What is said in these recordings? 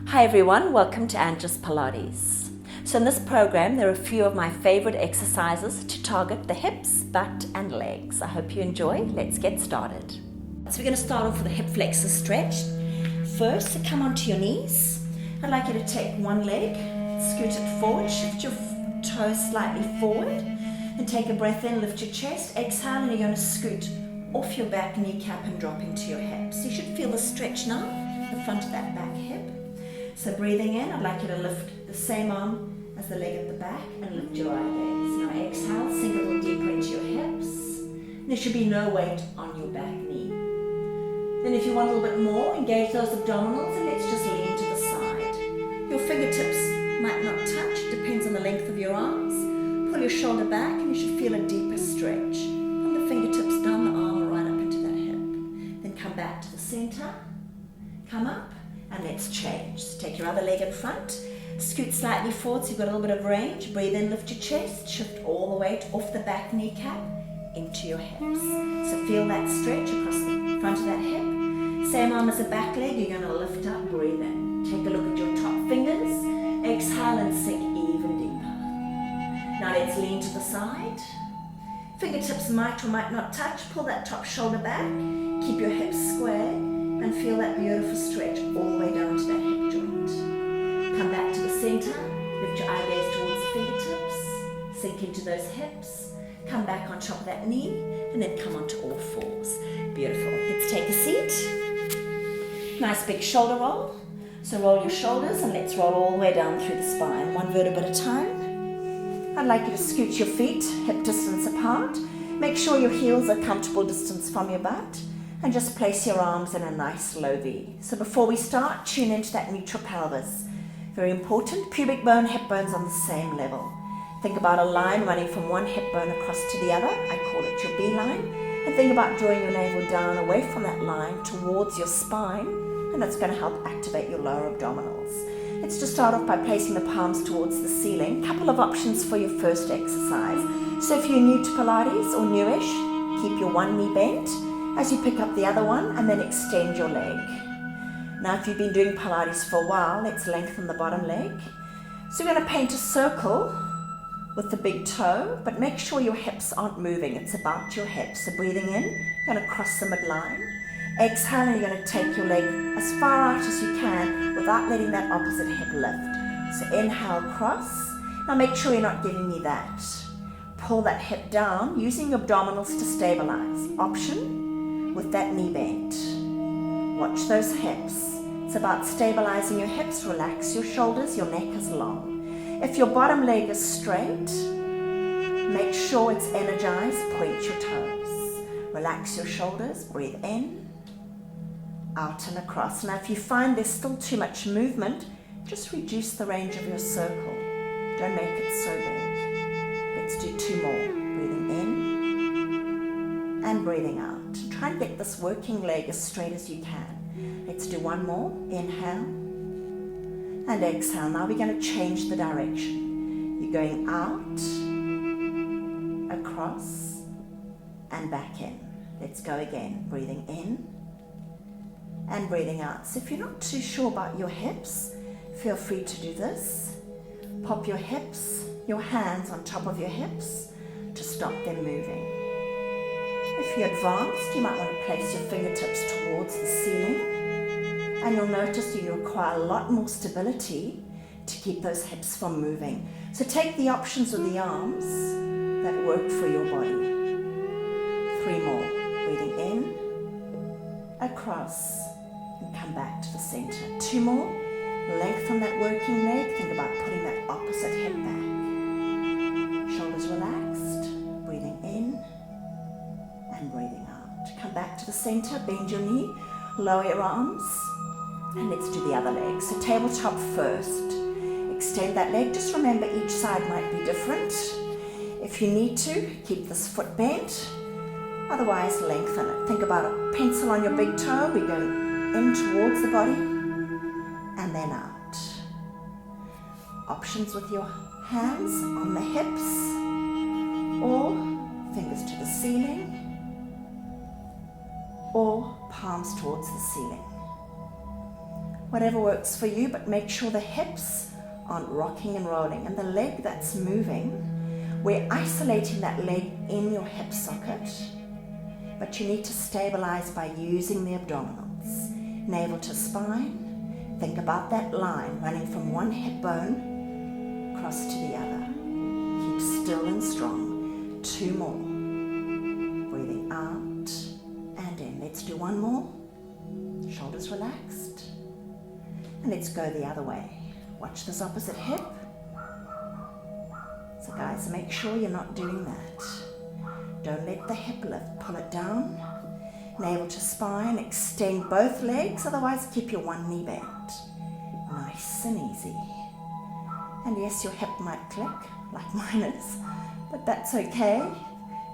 Hi everyone, welcome to Anges Pilates. So in this program, there are a few of my favorite exercises to target the hips, butt and legs. I hope you enjoy. Let's get started. So we're going to start off with a hip flexor stretch. First, to come onto your knees. I'd like you to take one leg, scoot it forward, shift your toes slightly forward, and take a breath in, lift your chest, exhale, and you're going to scoot off your back kneecap and drop into your hips. You should feel the stretch now, the front of that back hip. So breathing in, I'd like you to lift the same arm as the leg at the back and lift your eye gaze. Now exhale, sink a little deeper into your hips. There should be no weight on your back knee. Then if you want a little bit more, engage those abdominals and let's just lean to the side. Your fingertips might not touch, depends on the length of your arms. Pull your shoulder back and you should feel a deeper stretch. From the fingertips down the arm right up into that hip. Then come back to the center, come up. And let's change. So take your other leg in front, scoot slightly forward so you've got a little bit of range. Breathe in, lift your chest, shift all the weight off the back kneecap into your hips. So feel that stretch across the front of that hip. Same arm as the back leg, you're going to lift up, breathe in. Take a look at your top fingers, exhale and sink even deeper. Now let's lean to the side. Fingertips might or might not touch, pull that top shoulder back, keep your hips square. And feel that beautiful stretch all the way down to that hip joint. Come back to the center, lift your eye gaze towards the fingertips, sink into those hips, come back on top of that knee, and then come onto all fours. Beautiful. Let's take a seat. Nice big shoulder roll. So roll your shoulders and let's roll all the way down through the spine, one vertebra at a time. I'd like you to scoot your feet hip distance apart. Make sure your heels are comfortable distance from your butt. And just place your arms in a nice low V. So before we start, tune into that neutral pelvis. Very important, pubic bone, hip bones on the same level. Think about a line running from one hip bone across to the other. I call it your B line. And think about drawing your navel down away from that line towards your spine. And that's going to help activate your lower abdominals. Let's just start off by placing the palms towards the ceiling. Couple of options for your first exercise. So if you're new to Pilates or newish, keep your one knee bent as you pick up the other one and then extend your leg. Now if you've been doing Pilates for a while, let's lengthen the bottom leg. So we're going to paint a circle with the big toe, but make sure your hips aren't moving. It's about your hips. So breathing in, you're going to cross the midline. Exhale, and you're going to take your leg as far out as you can without letting that opposite hip lift. So inhale, cross. Now make sure you're not giving me that. Pull that hip down using your abdominals to stabilize. Option with that knee bent. Watch those hips. It's about stabilizing your hips. Relax your shoulders. Your neck is long. If your bottom leg is straight, make sure it's energized. Point your toes. Relax your shoulders. Breathe in, out and across. Now if you find there's still too much movement, just reduce the range of your circle. Don't make it so big. Let's do two more. Breathing in and breathing out. Try and get this working leg as straight as you can. Let's do one more. Inhale and exhale. Now we're going to change the direction. You're going out, across, and back in. Let's go again. Breathing in and breathing out. So if you're not too sure about your hips, feel free to do this. Pop your hips, your hands on top of your hips to stop them moving. If you're advanced, you might want to place your fingertips towards the ceiling, and you'll notice you require a lot more stability to keep those hips from moving. So take the options with the arms that work for your body. Three more. Breathing in, across, and come back to the center. Two more. Lengthen that working leg. Think about putting that opposite hip back. Shoulders relaxed. Breathing in and breathing out. Come back to the center, bend your knee, lower your arms, and let's do the other leg. So tabletop first. Extend that leg. Just remember each side might be different. If you need to, keep this foot bent. Otherwise, lengthen it. Think about a pencil on your big toe. We're going in towards the body and then out. Options with your hands on the hips or fingers to the ceiling, or palms towards the ceiling. whatever works for you, but make sure the hips aren't rocking and rolling. And the leg that's moving, we're isolating that leg in your hip socket, but you need to stabilize by using the abdominals. Navel to spine. Think about that line running from one hip bone across to the other. Keep still and strong. 2 more. Breathing out and in. Let's do 1 more. Shoulders relaxed. And let's go the other way. Watch this opposite hip. So guys, make sure you're not doing that. Don't let the hip lift. Pull it down. Navel to spine. Extend both legs. Otherwise, keep your one knee bent. Nice and easy. And yes, your hip might click, like mine is, but that's okay.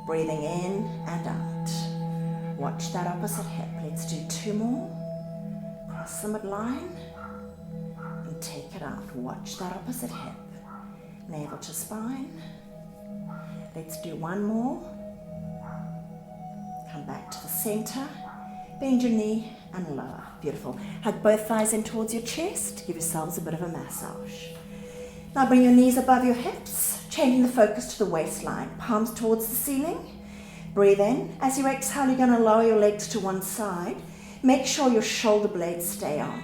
Breathing in and out. Watch that opposite hip. Let's do 2 more. Cross the midline and take it out. Watch that opposite hip. Navel to spine. Let's do 1 more. Come back to the center. Bend your knee and lower. Beautiful. Hug both thighs in towards your chest. Give yourselves a bit of a massage. Now bring your knees above your hips, changing the focus to the waistline. Palms towards the ceiling. Breathe in. As you exhale, you're going to lower your legs to one side. Make sure your shoulder blades stay on.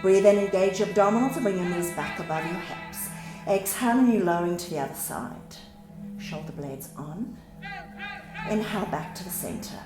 Breathe in, engage your abdominals and bring your knees back above your hips. Exhale and you're lowering to the other side. Shoulder blades on. Inhale back to the center.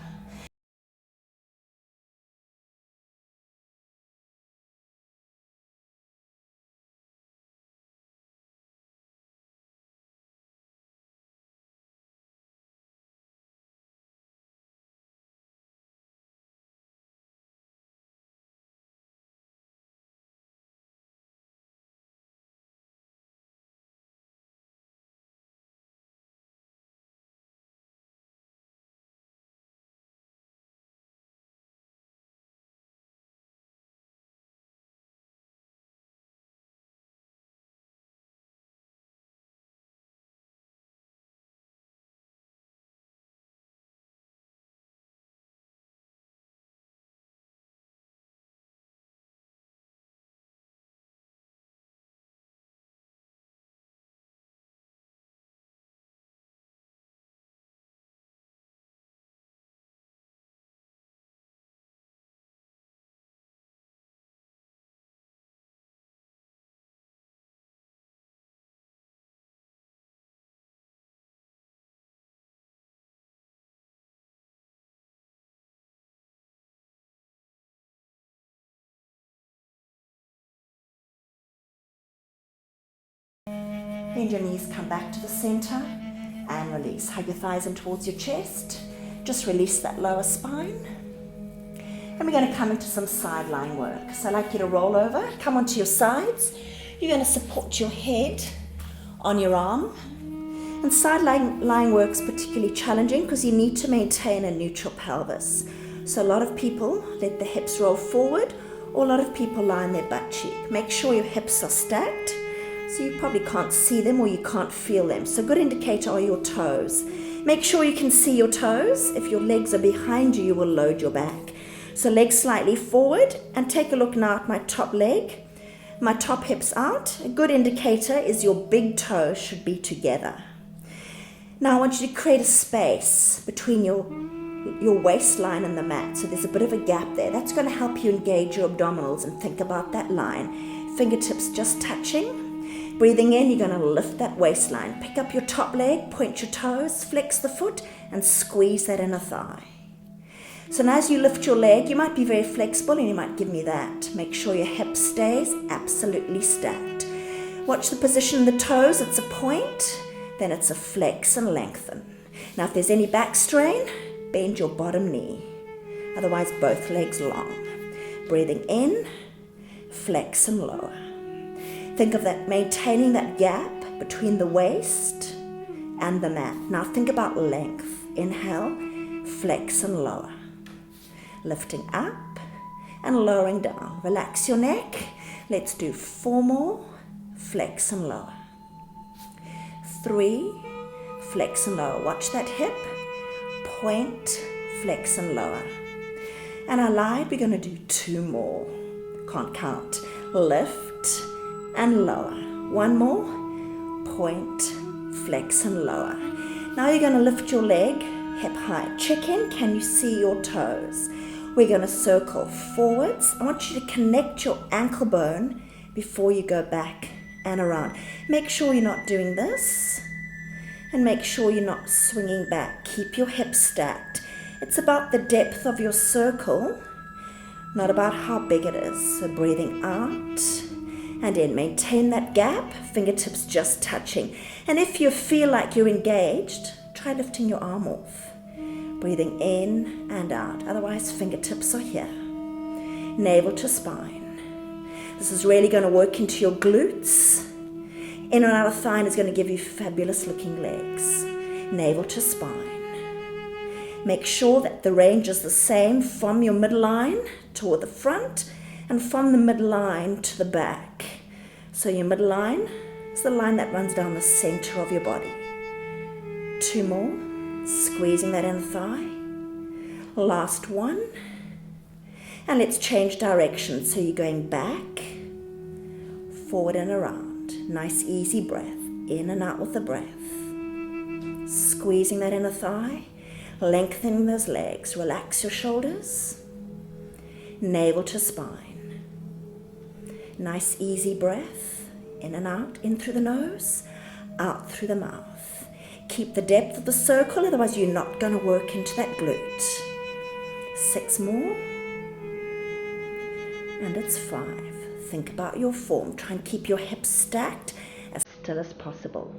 Bend your knees, come back to the center and release. Hug your thighs in towards your chest. Just release that lower spine. And we're going to come into some sideline work. So I'd like you to roll over, come onto your sides. You're going to support your head on your arm. And sideline work's particularly challenging because you need to maintain a neutral pelvis. So a lot of people let the hips roll forward, or a lot of people lie on their butt cheek. Make sure your hips are stacked. So you probably can't see them or you can't feel them. So a good indicator are your toes. Make sure you can see your toes. If your legs are behind you, you will load your back. So legs slightly forward, and take a look now at my top leg. My top hip's out. A good indicator is your big toes should be together. Now I want you to create a space between your waistline and the mat. So there's a bit of a gap there. That's going to help you engage your abdominals and think about that line. Fingertips just touching. Breathing in, you're going to lift that waistline. Pick up your top leg, point your toes, flex the foot, and squeeze that inner thigh. So now as you lift your leg, you might be very flexible and you might give me that. Make sure your hip stays absolutely stacked. Watch the position of the toes. It's a point, then it's a flex and lengthen. Now if there's any back strain, bend your bottom knee. Otherwise both legs long. Breathing in, flex and lower. Think of that, maintaining that gap between the waist and the mat. Now think about length. Inhale, flex and lower. Lifting up and lowering down. Relax your neck. Let's do 4 more. Flex and lower. 3, flex and lower. Watch that hip. Point, flex and lower. And allied, we're going to do 2 more. can't count. Lift and lower. One more. Point, flex and lower. Now you're going to lift your leg hip high. Check in. Can you see your toes? We're going to circle forwards. I want you to connect your ankle bone before you go back and around. Make sure you're not doing this. And make sure you're not swinging back. Keep your hips stacked. It's about the depth of your circle, not about how big it is. So breathing out and in. Maintain that gap, fingertips just touching. And if you feel like you're engaged, try lifting your arm off. Breathing in and out. Otherwise, fingertips are here. Navel to spine. This is really going to work into your glutes. In and out of thigh is going to give you fabulous looking legs. Navel to spine. Make sure that the range is the same from your midline toward the front and from the midline to the back. So your midline is the line that runs down the center of your body. 2 more. Squeezing that inner thigh. Last one. And let's change direction. So you're going back, forward and around. Nice easy breath. In and out with the breath. Squeezing that inner thigh. Lengthening those legs. Relax your shoulders. Navel to spine. Nice easy breath. In and out. In through the nose. Out through the mouth. Keep the depth of the circle, otherwise you're not going to work into that glute. 6 more. And it's 5. Think about your form. Try and keep your hips stacked as still as possible.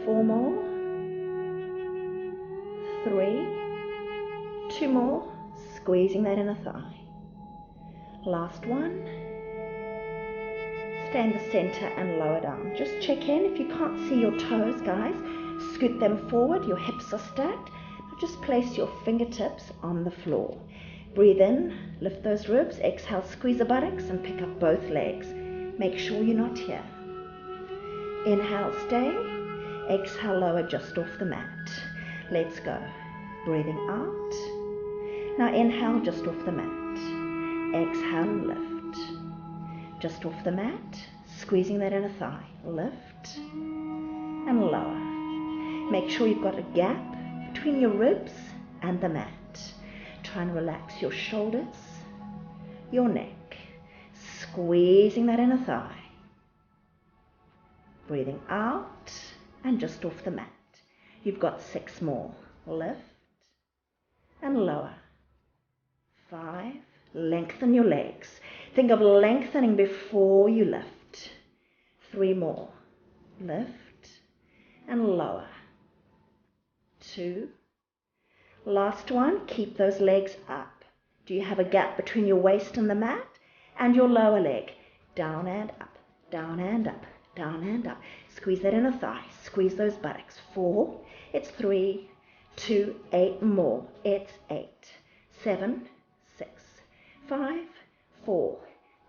4 more. 3. 2 more. Squeezing that inner thigh. Last one. Stay in the center and lower down. Just check in. If you can't see your toes, guys, scoot them forward. Your hips are stacked. Now just place your fingertips on the floor. Breathe in, lift those ribs. Exhale, squeeze the buttocks and pick up both legs. Make sure you're not here. Inhale, stay. Exhale, lower just off the mat. Let's go. Breathing out. Now inhale just off the mat. Exhale and lift. Just off the mat, squeezing that inner thigh. Lift and lower. Make sure you've got a gap between your ribs and the mat. Try and relax your shoulders, your neck. Squeezing that inner thigh. Breathing out and just off the mat. You've got 6 more. Lift and lower. 5. Lengthen your legs. Think of lengthening before you lift. 3 more. Lift and lower. 2. Last one. Keep those legs up. Do you have a gap between your waist and the mat? And your lower leg. Down and up. Down and up. Down and up. Squeeze that inner thigh. Squeeze those buttocks. 4. It's 3, 2, 8 more. It's 8, 7, 6, 5, 4,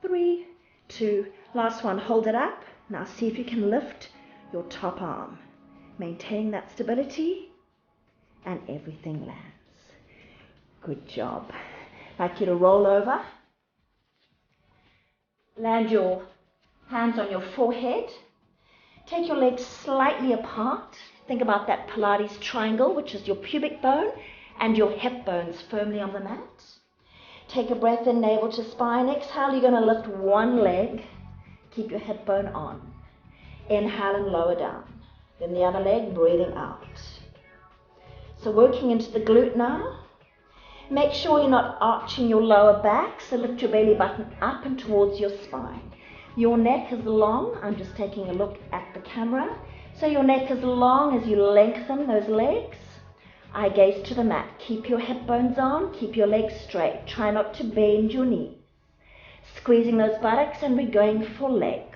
3, 2. Last one. Hold it up. Now see if you can lift your top arm. Maintaining that stability and everything lands. Good job. I'd like you to roll over. Land your hands on your forehead. Take your legs slightly apart. Think about that Pilates triangle, which is your pubic bone and your hip bones firmly on the mat. Take a breath in, navel to spine. Exhale, you're going to lift one leg. Keep your hip bone on. Inhale and lower down. Then the other leg, breathing out. So working into the glute now. Make sure you're not arching your lower back, so lift your belly button up and towards your spine. Your neck is long. I'm just taking a look at the camera. So your neck is long as you lengthen those legs. Eye gaze to the mat. Keep your hip bones on. Keep your legs straight. Try not to bend your knees. Squeezing those buttocks, and we're going for length.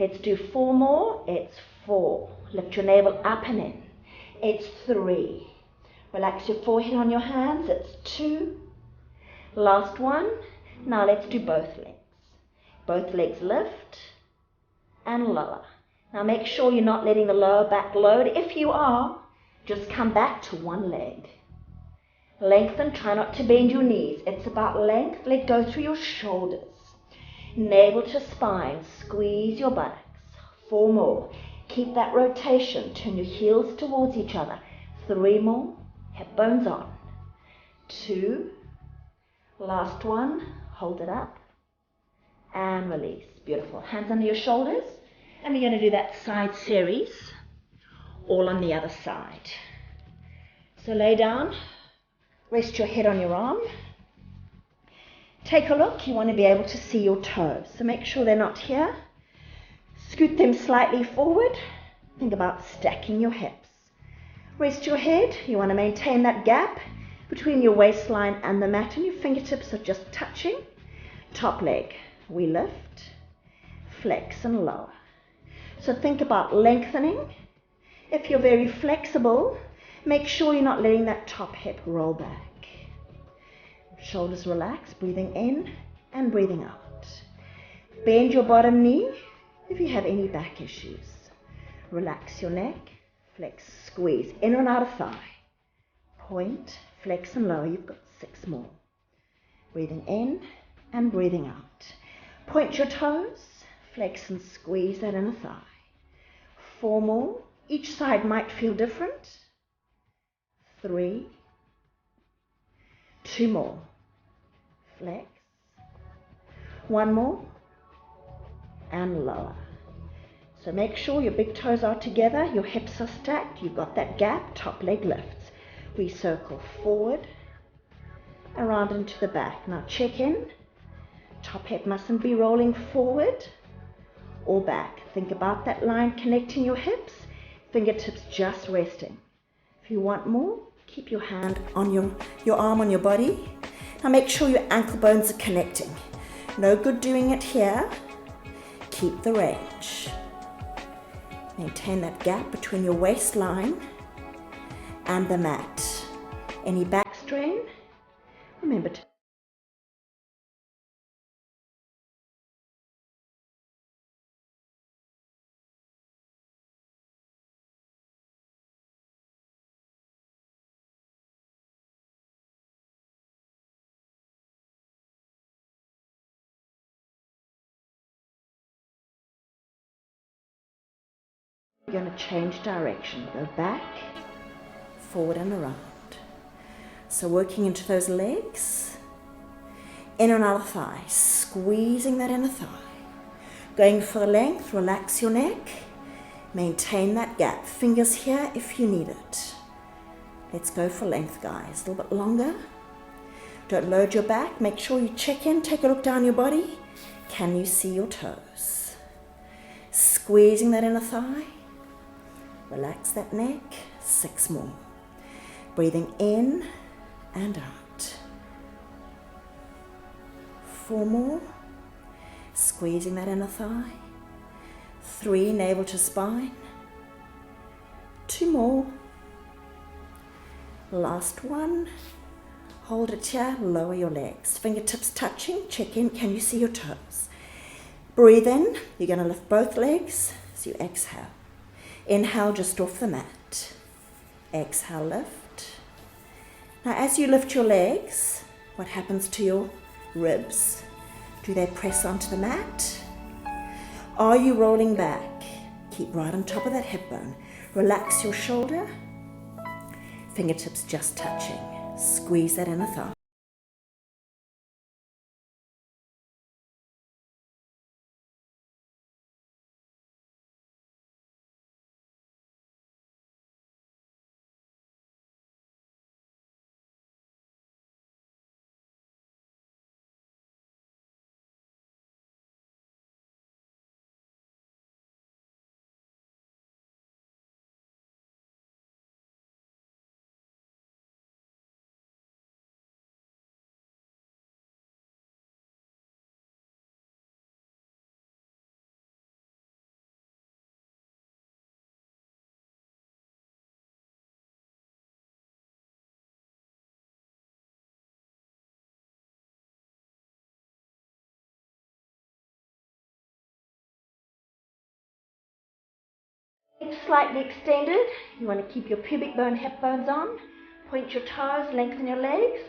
Let's do 4 more. It's 4. Lift your navel up and in. It's 3. Relax your forehead on your hands. It's 2. Last one. Now let's do both legs. Both legs lift and lower. Now make sure you're not letting the lower back load. If you are, just come back to one leg. Lengthen, try not to bend your knees. It's about length. Let go through your shoulders. Navel to spine, squeeze your buttocks. 4 more. Keep that rotation. Turn your heels towards each other. 3 more. Hip bones on. 2. Last one. Hold it up. And release. Beautiful. Hands under your shoulders. And we're going to do that side series, all on the other side. So lay down. Rest your head on your arm. Take a look. You want to be able to see your toes. So make sure they're not here. Scoot them slightly forward. Think about stacking your hips. Rest your head. You want to maintain that gap between your waistline and the mat, and your fingertips are just touching. Top leg. We lift, flex and lower. So think about lengthening. If you're very flexible, make sure you're not letting that top hip roll back. Shoulders relax, breathing in and breathing out. Bend your bottom knee if you have any back issues. Relax your neck, flex, squeeze, in and out of thigh. Point, flex and lower. You've got 6 more. Breathing in and breathing out. Point your toes, flex and squeeze that inner thigh. 4 more. Each side might feel different. 3. 2 more. Flex. 1 more. And lower. So make sure your big toes are together, your hips are stacked, you've got that gap, top leg lifts. We circle forward, around into the back. Now check in. Top hip mustn't be rolling forward or back. Think about that line connecting your hips, fingertips just resting. If you want more, keep your hand on your arm on your body. Now make sure your ankle bones are connecting. No good doing it here. Keep the range. Maintain that gap between your waistline and the mat. Any back strain, remember to You're going to change direction. Go back, forward and around. So working into those legs, in and out of thigh, squeezing that inner thigh. Going for the length, relax your neck, maintain that gap. Fingers here if you need it. Let's go for length, guys. A little bit longer. Don't load your back. Make sure you check in, take a look down your body. Can you see your toes? Squeezing that inner thigh. Relax that neck. 6 more. Breathing in and out. 4 more. Squeezing that inner thigh. 3, navel to spine. 2 more. Last one. Hold it here, lower your legs. Fingertips touching, check in, can you see your toes? Breathe in, you're going to lift both legs, so you exhale. Inhale just off the mat. Exhale, lift. Now as you lift your legs, what happens to your ribs? Do they press onto the mat? Are you rolling back? Keep right on top of that hip bone. Relax your shoulder. Fingertips just touching. Squeeze that inner thigh. Slightly extended. You want to keep your pubic bone, hip bones on. Point your toes, lengthen your legs,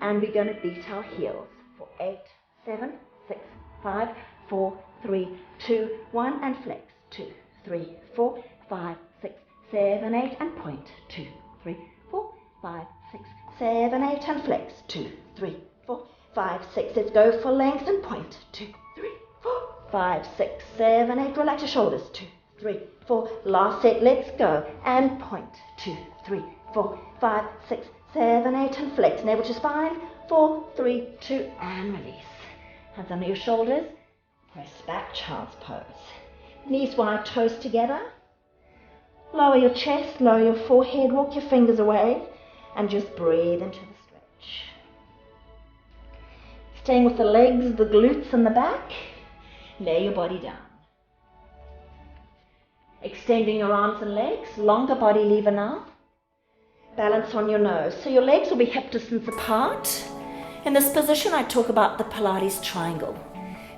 and we're going to beat our heels for 8, 7, 6, 5, 4, 3, 2, 1, and flex. 2, 3, 4, 5, 6, 7, 8, and point. 2, 3, 4, 5, 6, 7, 8, and flex. 2, 3, 4, 5, 6. Let's go for length and point. 2, 3, 4, 5, 6, 7, 8. Relax your shoulders. 2, 3, 4. Last set. Let's go. And point. 2, 3, 4, 5, 6, 7, 8, and flex. Navel to spine. 4, 3, 2, and release. Hands under your shoulders. Press back, child's pose. Knees wide, toes together. Lower your chest, lower your forehead, walk your fingers away, and just breathe into the stretch. Staying with the legs, the glutes, and the back. Lay your body down. Extending your arms and legs, longer body lever now. Balance on your nose. So your legs will be hip distance apart. In this position, I talk about the Pilates triangle.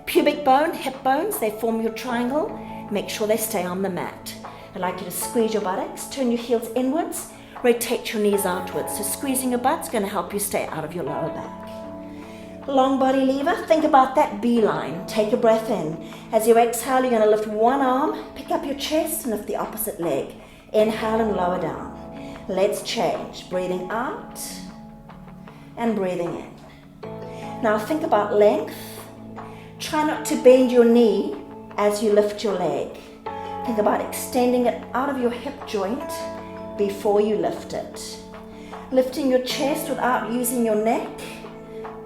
Pubic bone, hip bones, they form your triangle. Make sure they stay on the mat. I'd like you to squeeze your buttocks, turn your heels inwards, rotate your knees outwards. So squeezing your butt's going to help you stay out of your lower back. Long body lever, think about that beeline. Take a breath in. As you exhale, you're going to lift one arm, pick up your chest, and lift the opposite leg. Inhale and lower down. Let's change. Breathing out and breathing in. Now think about length. Try not to bend your knee as you lift your leg. Think about extending it out of your hip joint before you lift it. Lifting your chest without using your neck.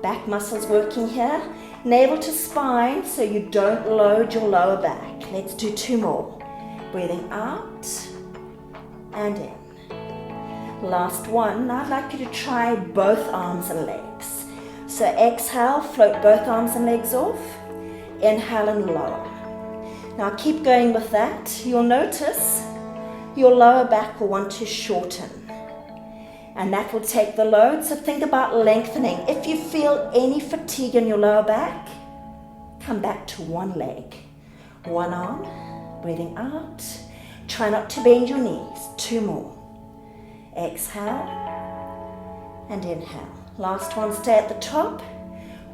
Back muscles working here. Navel to spine so you don't load your lower back. Let's do 2 more. Breathing out and in. Last one. Now I'd like you to try both arms and legs. So exhale, float both arms and legs off. Inhale and lower. Now keep going with that. You'll notice your lower back will want to shorten. And that will take the load. So think about lengthening. If you feel any fatigue in your lower back, come back to one leg. One arm, breathing out. Try not to bend your knees. 2 more. Exhale and inhale. Last one, stay at the top.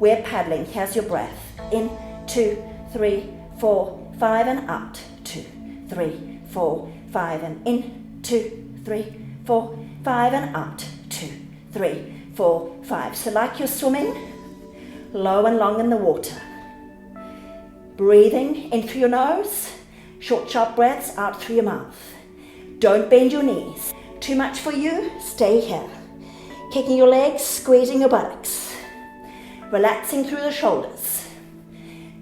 We're paddling. Here's your breath. In, 2, 3, 4, 5, and out. 2, 3, 4, 5, and in. 2, 3, 4, 5, and out. 2, 3, 4, 5. So like you're swimming, low and long in the water. Breathing in through your nose, short, sharp breaths out through your mouth. Don't bend your knees. Too much for you, stay here. Kicking your legs, squeezing your buttocks. Relaxing through the shoulders.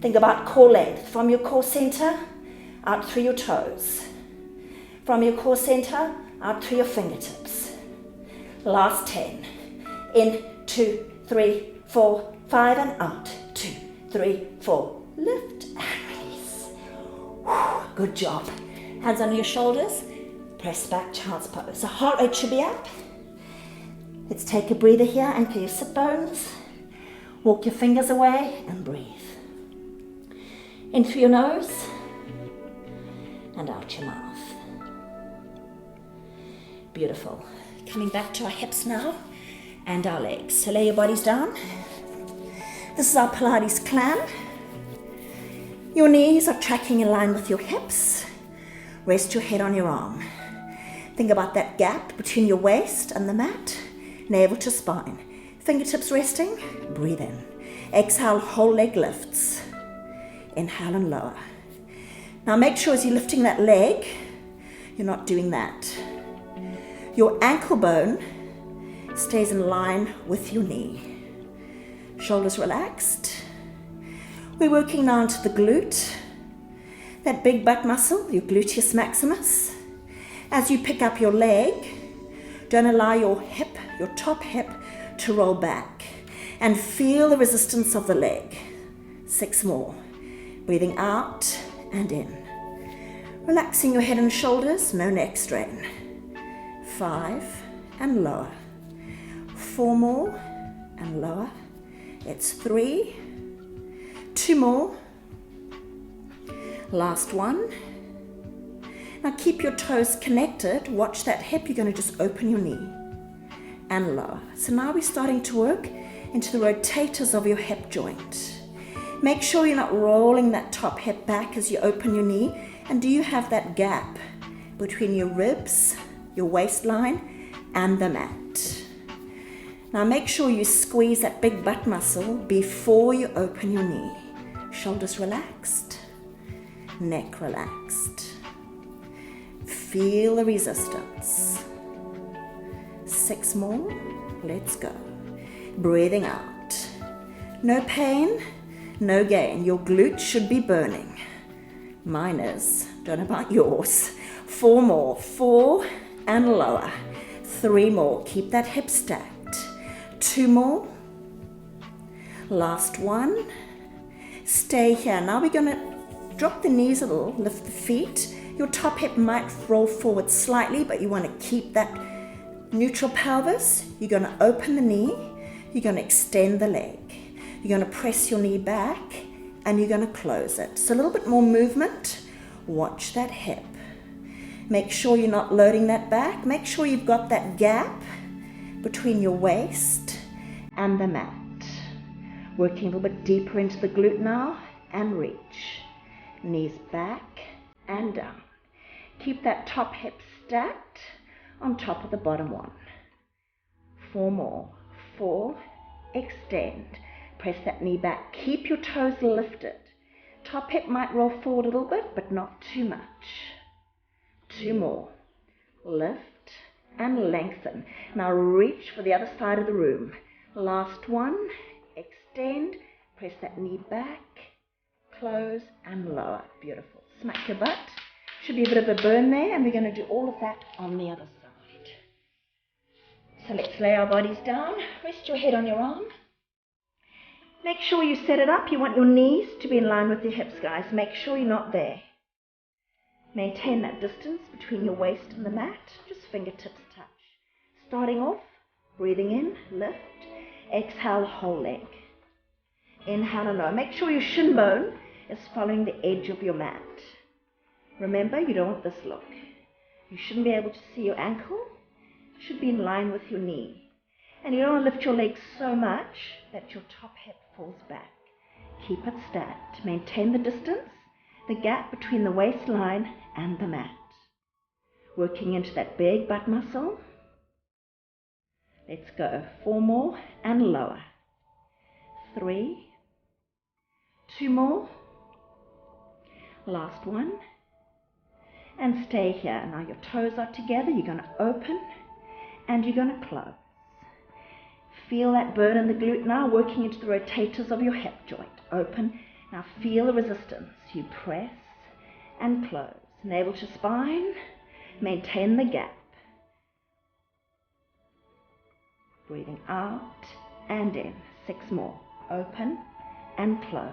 Think about core length. From your core center, out through your toes. From your core center, out through your fingertips. Last 10. In, 2, 3, 4, 5, and out. 2, 3, 4. Lift and release. Whew, good job. Hands under your shoulders. Press back, child's pose. So heart rate should be up. Let's take a breather here. Anchor your sit bones. Walk your fingers away and breathe. In through your nose and out your mouth. Beautiful. Coming back to our hips now and our legs. So lay your bodies down. This is our Pilates clam. Your knees are tracking in line with your hips. Rest your head on your arm. Think about that gap between your waist and the mat. Navel to spine. Fingertips resting. Breathe in. Exhale, whole leg lifts. Inhale and lower. Now make sure as you're lifting that leg, you're not doing that. Your ankle bone stays in line with your knee. Shoulders relaxed. We're working now into the glute. That big butt muscle, your gluteus maximus. As you pick up your leg, don't allow your hip, your top hip, to roll back. And feel the resistance of the leg. 6 more. Breathing out and in. Relaxing your head and shoulders, no neck strain. 5 and lower. 4 more and lower. It's 3. 2 more. Last one. Now keep your toes connected. Watch that hip. You're going to just open your knee. and lower. So now we're starting to work into the rotators of your hip joint. Make sure you're not rolling that top hip back as you open your knee. And do you have that gap between your ribs, your waistline, and the mat? Now make sure you squeeze that big butt muscle before you open your knee. Shoulders relaxed, neck relaxed. Feel the resistance. 6 more, let's go. Breathing out. No pain, no gain. Your glute should be burning. Mine is, don't know about yours. 4 more, 4 and lower. 3 more, keep that hip stacked. 2 more. Last one. Stay here. Now we're gonna drop the knees a little, lift the feet. Your top hip might roll forward slightly, but you wanna keep that neutral pelvis. You're gonna open the knee. You're gonna extend the leg. You're gonna press your knee back and you're gonna close it. So a little bit more movement. Watch that hip. Make sure you're not loading that back. Make sure you've got that gap between your waist and the mat. Working a little bit deeper into the glute now and reach. Knees back and down. Keep that top hip stacked on top of the bottom one. 4 more. 4, extend. Press that knee back. Keep your toes lifted. Top hip might roll forward a little bit, but not too much. 2 more. Lift and lengthen. Now reach for the other side of the room. Last one. Extend. Press that knee back. Close and lower. Beautiful. Smack your butt. Should be a bit of a burn there, and we're going to do all of that on the other side. So let's lay our bodies down. Rest your head on your arm. Make sure you set it up. You want your knees to be in line with your hips, guys. Make sure you're not there. Maintain that distance between your waist and the mat. Just fingertips touch. Starting off, breathing in, lift. Exhale, whole leg. Inhale and lower. Make sure your shin bone is following the edge of your mat. Remember, you don't want this look. You shouldn't be able to see your ankle. It should be in line with your knee. And you don't want to lift your legs so much that your top hip falls back. Keep it stacked. Maintain the distance, the gap between the waistline and the mat. Working into that big butt muscle. Let's go. 4 more and lower. 3. 2 more. Last one. And stay here. Now your toes are together. You're going to open and you're going to close. Feel that burn in the glute now, working into the rotators of your hip joint. Open. Now feel the resistance. You press and close. Navel to spine. Maintain the gap. Breathing out and in. 6 more. Open and close.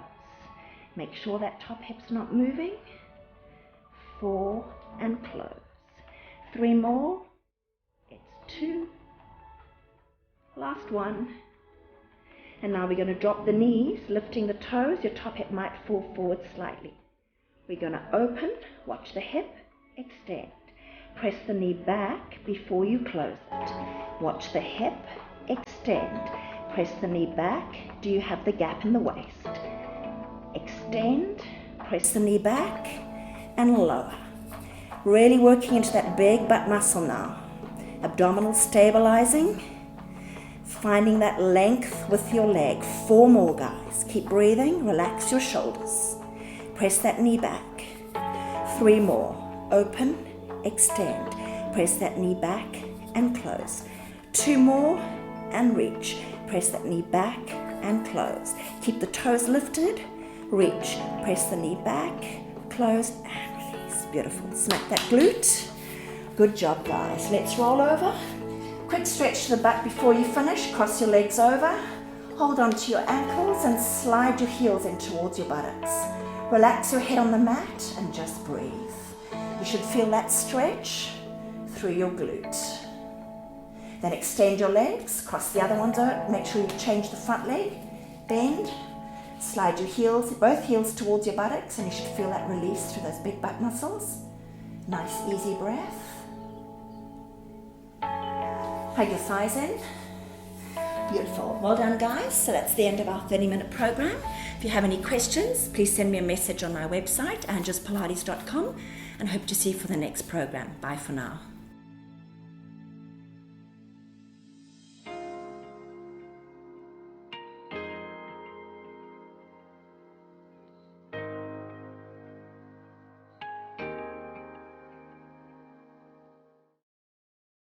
Make sure that top hip's not moving. 4 and close. 3 more. It's 2. Last one. And now we're going to drop the knees, lifting the toes. Your top hip might fall forward slightly. We're going to open. Watch the hip. Extend. Press the knee back before you close it. Watch the hip. Extend. Press the knee back. Do you have the gap in the waist? Extend. Press the knee back and lower. Really working into that big butt muscle now. Abdominal stabilizing. Finding that length with your leg. 4 more, guys. Keep breathing. Relax your shoulders. Press that knee back. 3 more. Open. Extend. Press that knee back and close. 2 more and reach. Press that knee back and close. Keep the toes lifted. Reach. Press the knee back. Close and release. Beautiful. Smack that glute. Good job, guys. Let's roll over. Quick stretch to the butt before you finish. Cross your legs over. Hold on to your ankles and slide your heels in towards your buttocks. Relax your head on the mat and just breathe. You should feel that stretch through your glute. Then extend your legs. Cross the other ones out. Make sure you change the front leg. Bend. Slide your heels, both heels towards your buttocks, and you should feel that release through those big butt muscles. Nice, easy breath. Hug your thighs in. Beautiful. Well done, guys. So that's the end of our 30-minute program. If you have any questions, please send me a message on my website, angespilates.com, and hope to see you for the next program. Bye for now.